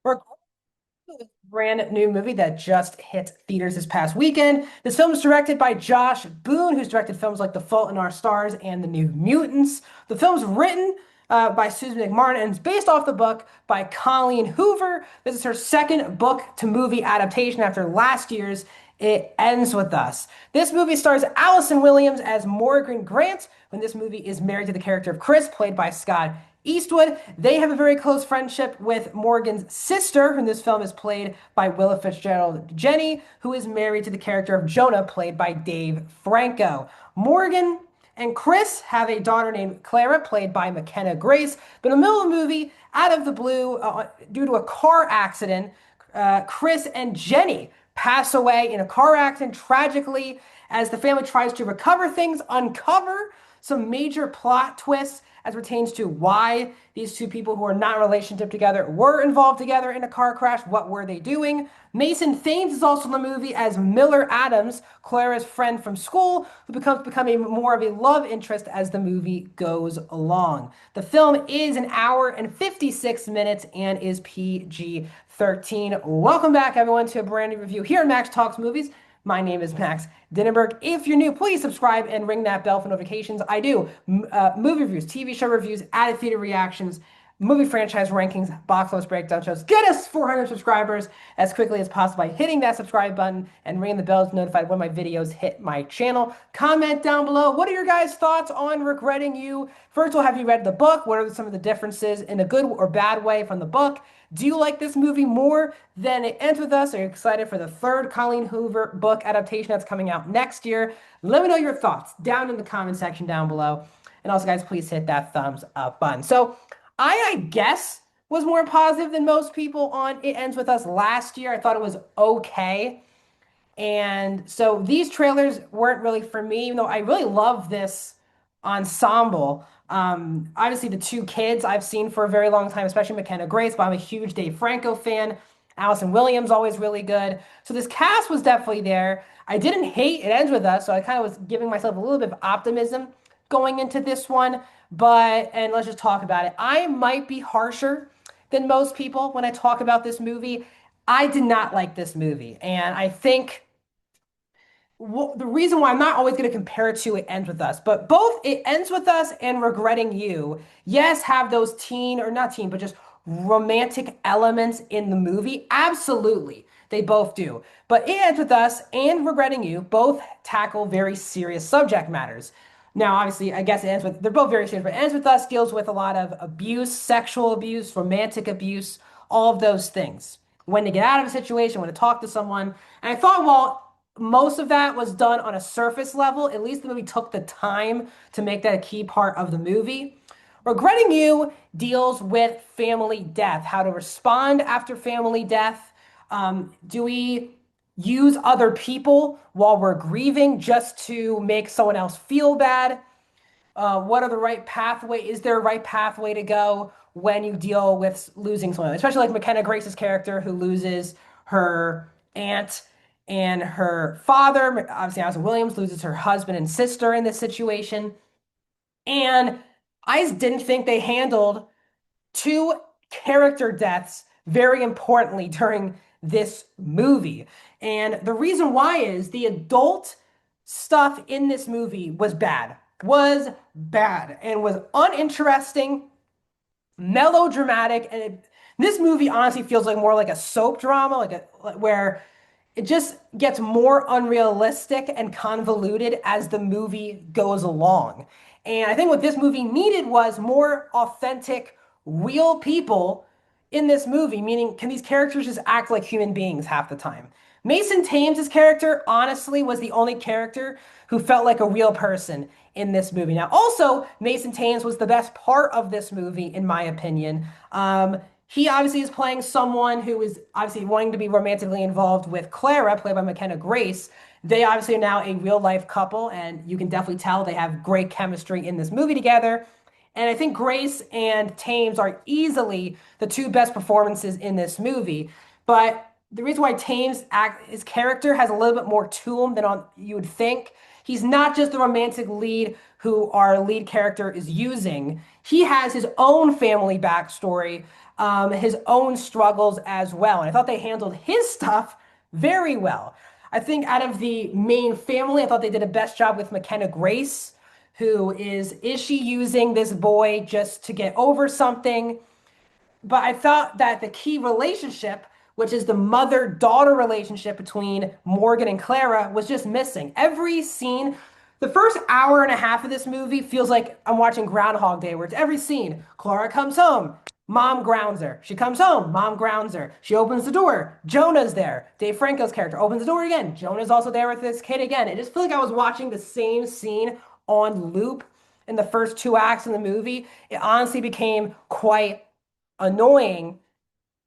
We're a brand new movie that just hit theaters this past weekend. This film is directed by Josh Boone, who's directed films like The Fault in Our Stars and The New Mutants. The film's written by Susan McMartin and is based off the book by Colleen Hoover. This is her second book to movie adaptation after last year's It Ends With Us. This movie stars Allison Williams as Morgan Grant, when this movie is married to the character of Chris, played by Scott Eastwood. They have a very close friendship with Morgan's sister, who in this film is played by Willa Fitzgerald Jenny, who is married to the character of Jonah, played by Dave Franco. Morgan and Chris have a daughter named Clara, played by McKenna Grace. But in the middle of the movie, out of the blue, due to a car accident, Chris and Jenny pass away in a car accident tragically. As the family tries to recover things, uncover some major plot twists as pertains to why these two people who are not in a relationship together were involved together in a car crash. What were they doing? Mason Thames is also in the movie as Miller Adams, Clara's friend from school, who becomes becoming more of a love interest as the movie goes along. The film is an hour and 56 minutes and is PG-13. Welcome back, everyone, to a brand new review here at Max Talks Movies. My name is Max Dinnenberg. If you're new, please subscribe and ring that bell for notifications. I do movie reviews, TV show reviews, added theater reactions, movie franchise rankings, box office breakdown shows. Get us 400 subscribers as quickly as possible by hitting that subscribe button and ringing the bell to be notified when my videos hit my channel. Comment down below. What are your guys' thoughts on Regretting You? First of all, have you read the book? What are some of the differences in a good or bad way from the book? Do you like this movie more than It Ends With Us? Are you excited for the third Colleen Hoover book adaptation that's coming out next year? Let me know your thoughts down in the comment section down below. And also, guys, please hit that thumbs up button. So I guess, was more positive than most people on It Ends With Us last year. I thought it was okay. And so these trailers weren't really for me, even though I really love this ensemble. Obviously, the two kids I've seen for a very long time, especially McKenna Grace, but I'm a huge Dave Franco fan. Allison Williams, always really good. So this cast was definitely there. I didn't hate It Ends With Us, so I kind of was giving myself a little bit of optimism going into this one. And let's just talk about it. I might be harsher than most people when I talk about this movie. I did not like this movie. And I think the reason why I'm not always going to compare it to It Ends With Us, but both It Ends With Us and Regretting You, yes, have those teen or not teen, but just romantic elements in the movie. Absolutely. They both do. But It Ends With Us and Regretting You both tackle very serious subject matters. Now, obviously, I guess it ends with, they're both very serious, but It Ends With Us deals with a lot of abuse, sexual abuse, romantic abuse, all of those things. When to get out of a situation, when to talk to someone. And I thought, well, most of that was done on a surface level. At least the movie took the time to make that a key part of the movie. Regretting You deals with family death, how to respond after family death. Do we use other people while we're grieving just to make someone else feel bad? What are the right pathway? Is there a right pathway to go when you deal with losing someone? Especially like McKenna Grace's character who loses her aunt and her father. Obviously, Allison Williams loses her husband and sister in this situation. And I just didn't think they handled two character deaths very importantly during this movie. And the reason why is the adult stuff in this movie was bad, and was uninteresting, melodramatic. This movie honestly feels like more like a soap drama, where it just gets more unrealistic and convoluted as the movie goes along. And I think what this movie needed was more authentic, real people in this movie, meaning can these characters just act like human beings half the time? Mason Thames' character, honestly, was the only character who felt like a real person in this movie. Now, also, Mason Thames was the best part of this movie, in my opinion. He obviously is playing someone who is obviously wanting to be romantically involved with Clara, played by McKenna Grace. They obviously are now a real life couple, and you can definitely tell they have great chemistry in this movie together. And I think Grace and Thames are easily the two best performances in this movie. But the reason why his character has a little bit more to him than you would think. he's not just the romantic lead who our lead character is using. He has his own family backstory, his own struggles as well. And I thought they handled his stuff very well. I think out of the main family, I thought they did a best job with McKenna Grace, who is she using this boy just to get over something? But I thought that the key relationship, which is the mother-daughter relationship between Morgan and Clara, was just missing. Every scene, the first hour and a half of this movie feels like I'm watching Groundhog Day, where it's every scene. Clara comes home, mom grounds her. She comes home, mom grounds her. She opens the door, Jonah's there. Dave Franco's character opens the door again. Jonah's also there with this kid again. It just feels like I was watching the same scene on loop in the first two acts in the movie. It honestly became quite annoying.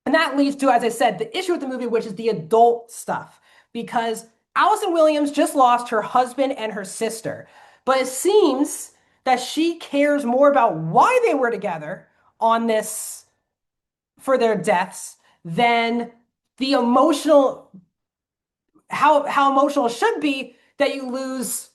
And that leads to, as I said, the issue with the movie, which is the adult stuff. Because Allison Williams just lost her husband and her sister. But it seems that she cares more about why they were together on this for their deaths than the emotional, how emotional it should be that you lose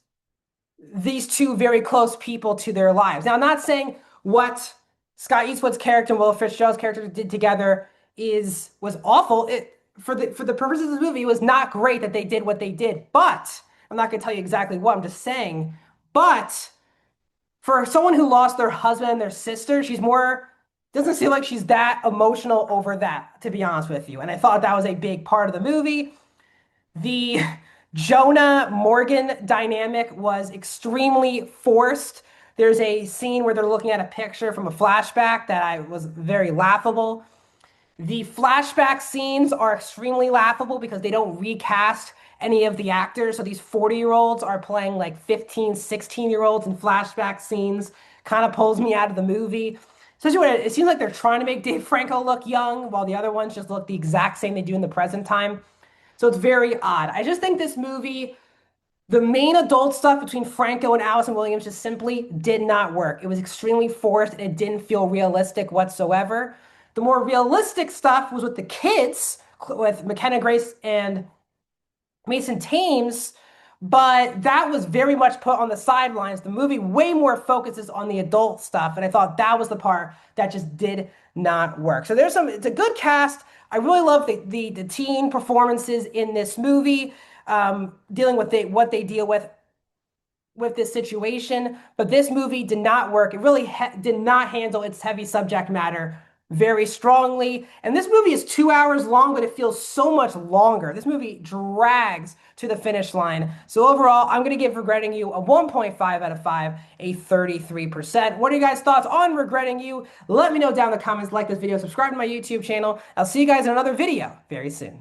these two very close people to their lives. Now, I'm not saying what Scott Eastwood's character and Will Fitzgerald's character did together was awful. It for the purposes of the movie, it was not great that they did what they did. But I'm not going to tell you exactly what. I'm just saying. But for someone who lost their husband and their sister, she's more doesn't seem like she's that emotional over that, to be honest with you. And I thought that was a big part of the movie. The Jonah Morgan dynamic was extremely forced. There's a scene where they're looking at a picture from a flashback that I was very laughable. The flashback scenes are extremely laughable because they don't recast any of the actors. So these 40-year-olds are playing like 15, 16-year-olds in flashback scenes. Kind of pulls me out of the movie. Especially when it seems like they're trying to make Dave Franco look young while the other ones just look the exact same they do in the present time. So it's very odd. I just think this movie, the main adult stuff between Franco and Allison Williams just simply did not work. It was extremely forced and it didn't feel realistic whatsoever. The more realistic stuff was with the kids, with McKenna Grace and Mason Thames, but that was very much put on the sidelines. The movie way more focuses on the adult stuff, and I thought that was the part that just did not work. So it's a good cast. I really love the teen performances in this movie, dealing with what they deal with this situation. But this movie did not work. It really did not handle its heavy subject matter very strongly. And this movie is 2 hours long, but it feels so much longer. This movie drags to the finish line. So overall, I'm going to give Regretting You a 1.5 out of 5, a 33%. What are you guys' thoughts on Regretting You? Let me know down in the comments. Like this video, subscribe to my YouTube channel. I'll see you guys in another video very soon.